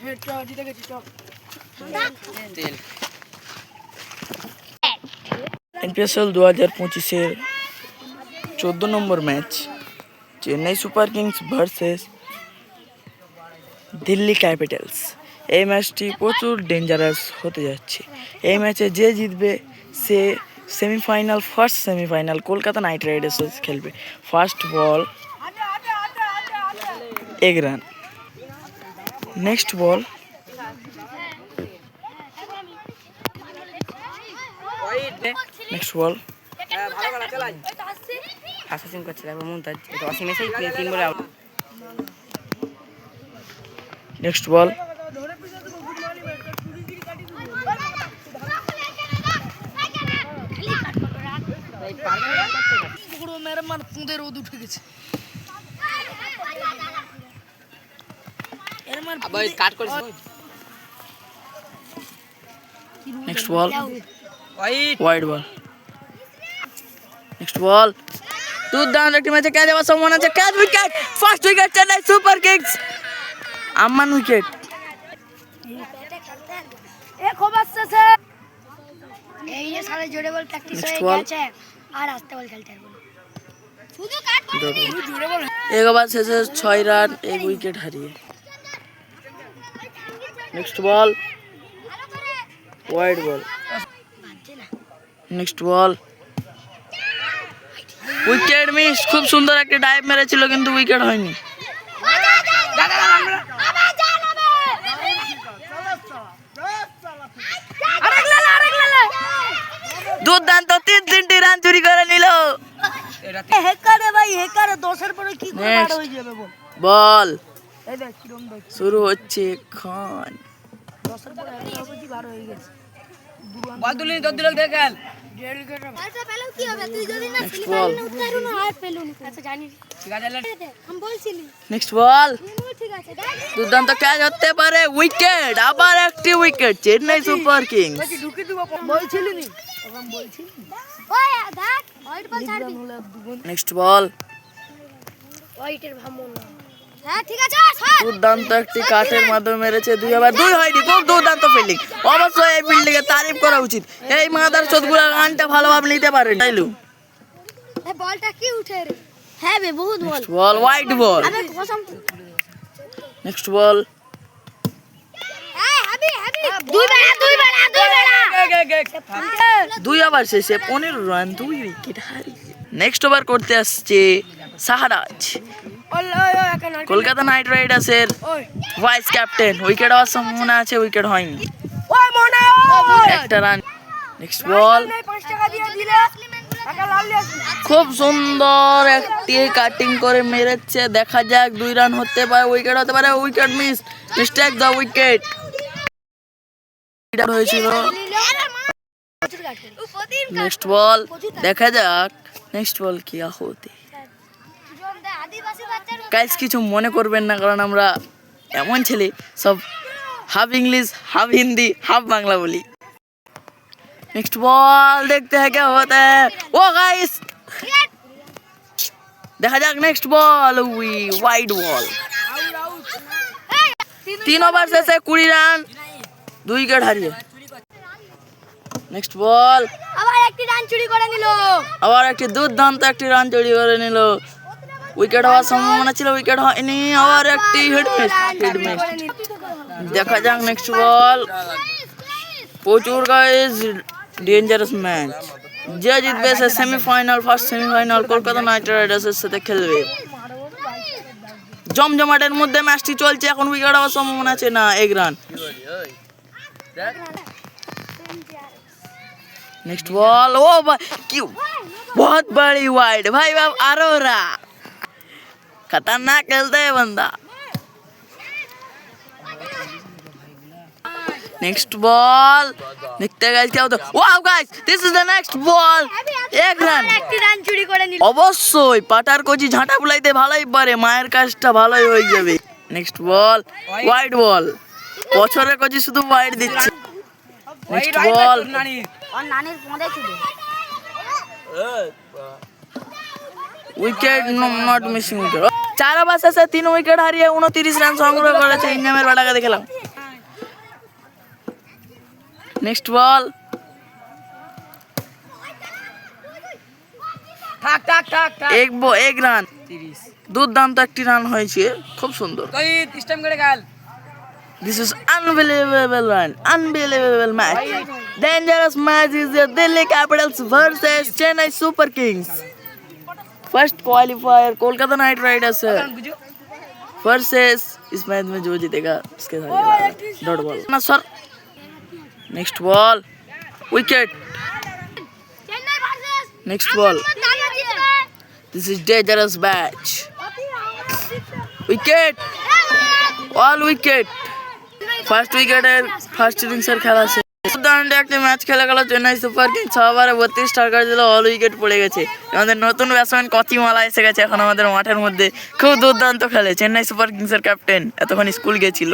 IPL 2025-এর 14 নম্বর match Chennai super Kings versus Delhi Capitals. এই ম্যাচটি প্রচুর ডেঞ্জারাস হতে যাচ্ছে। এই ম্যাচে যে জিতবে সে first semifinal Kolkata knight riders খেলবে। ফার্স্ট বল 1 রান, next ball next ball next ball next ball wide ball next ball দুর্দান্ত একটি ম্যাচে ক্যাচ দেওয়ার সম্ভাবনা আছে। Catch wicket, first wicket Chennai super kings, আম্মান উইকেট। এক ওভার শেষে 6 রান, 1 উইকেট হারিয়ে। Next ball wide ball next ball wicket miss. খুব সুন্দর একটা ডাইভ মেরেছিল কিন্তু উইকেট হয়নি। দুর্দান্ত 3টি রান চুরি করে নিল। বল শুরু হচ্ছে এখন। নেক্সট বল দুর্দান্ত ক্যাচ হতে পারে, উইকেট, আবার একটি wicket Chennai super kings. Next ball দুর্দান্ত একটি কাঠের মাধ্যমে মেরেছে, 2 ওভার 2 হয়নি। খুব দুর্দান্ত ফিল্ডিং, অবশ্যই এই ফিল্ডিং এর তারিফ করা উচিত। এই মাদার চোদগুলা রানটা ভালোভাবে নিতে পারে। তাইলু বলটা কি উঠে রে? হ্যাঁ বে বহুত বল। বল ওয়াইড বল নেক্সট বল দুই ওভার শেষে 15 রান, 2 উইকেট হারিয়ে। নেক্সট ওভার করতে আসছে শাহরাজ, কলকাতা নাইট রাইডার্সের ভাইস ক্যাপ্টেন। উইকেট হওয়ার সম্ভাবনা আছে, উইকেট হয়নি, একটা রান। নেক্সট বল খুব সুন্দর একটি কাটিং করে মেরেছে, দেখা যাক 2 রান হতে পারে, উইকেট হতে পারে, wicket miss, mistake the wicket হয়েছিল। নেক্সট বল দেখা যাক নেক্সট বল কি হতে। গাইস কিছু মনে করবেন না, কারণ আমরা এমন ছেলে সব half English half Hindi half Bangla বলি। नेक्स्ट बॉल देखते हैं क्या होता है। ओ गाइस देखा जाए next ball wide ball 3 over से 20 রান, 2 উইকেট হারিয়ে। নেক্সট বল আবার একটি রান চুরি করে নিল, আবার একটি দুর্দান্ত একটি রান চুরি করে নিল। উইকেট হওয়ার সম্ভাবনা ছিল, উইকেট হয়নি, আবার একটি হিট মিস। দেখা যাক নেক্সট বল। প্রচুর গাইস ডেঞ্জারাস ম্যাচ, যে জিতবে সে semifinal first semifinal Kolkata knight রাইডার্সের সাথে খেলবে। জমজমাটের মধ্যে ম্যাচটি চলছে এখন, উইকেট হওয়ার সম্ভাবনা আছে না, 1 রান। नेक्स्ट बॉल ओ भाई क्यों बहुत बड़ी वाइड भाई बाब अरोरा खतरनाक खेलता है बंदा। नेक्स्ट बॉल देखते गाइस क्या होता है। Wow guys this is the next ball 1 run, একটি রান চুরি করে নিল। অবশ্যই পাটার কোচি ঝাঁটা বুলাইতে ভালোই পারে, মায়ের কাজটা ভালোই হয়ে যাবে। নেক্সট বল ওয়াইড বল, বছরের কোচি শুধু ওয়াইড দিচ্ছে। Next ball wicket not missing wicket. 4 over শেষে 3 উইকেট হারিয়ে 29 রান সংগ্রহ করেছে ইন্ডিয়ামের ব্যাটাকে দেখলাম। নেক্সট বল, এক রান, দুর্দান্ত একটি রান হয়েছে, খুব সুন্দর। This is unbelievable run, unbelievable match. Dangerous match is the Delhi Capitals versus Chennai Super Kings. First qualifier Kolkata Knight Riders versus इस मैच में जो जीतेगा उसके साथ डॉट बॉल ना sir. Next ball, wicket. Next ball, this is dangerous match, wicket, all wicket. First উইকেটের first ইনিংসের খেলা শেষ। দুর্দান্ত একটি ম্যাচ খেলে গেল চেন্নাই সুপার কিংস 6 ওভারে 32 টার্গেট দিল, অল উইকেট পড়ে গেছে। আমাদের নতুন ব্যাটসম্যান কচিমালা এসে গেছে এখন আমাদের মাঠের মধ্যে, খুব দুর্দান্ত খেলে চেন্নাই সুপার কিংসের ক্যাপ্টেন, এতক্ষণ স্কুল গেছিল।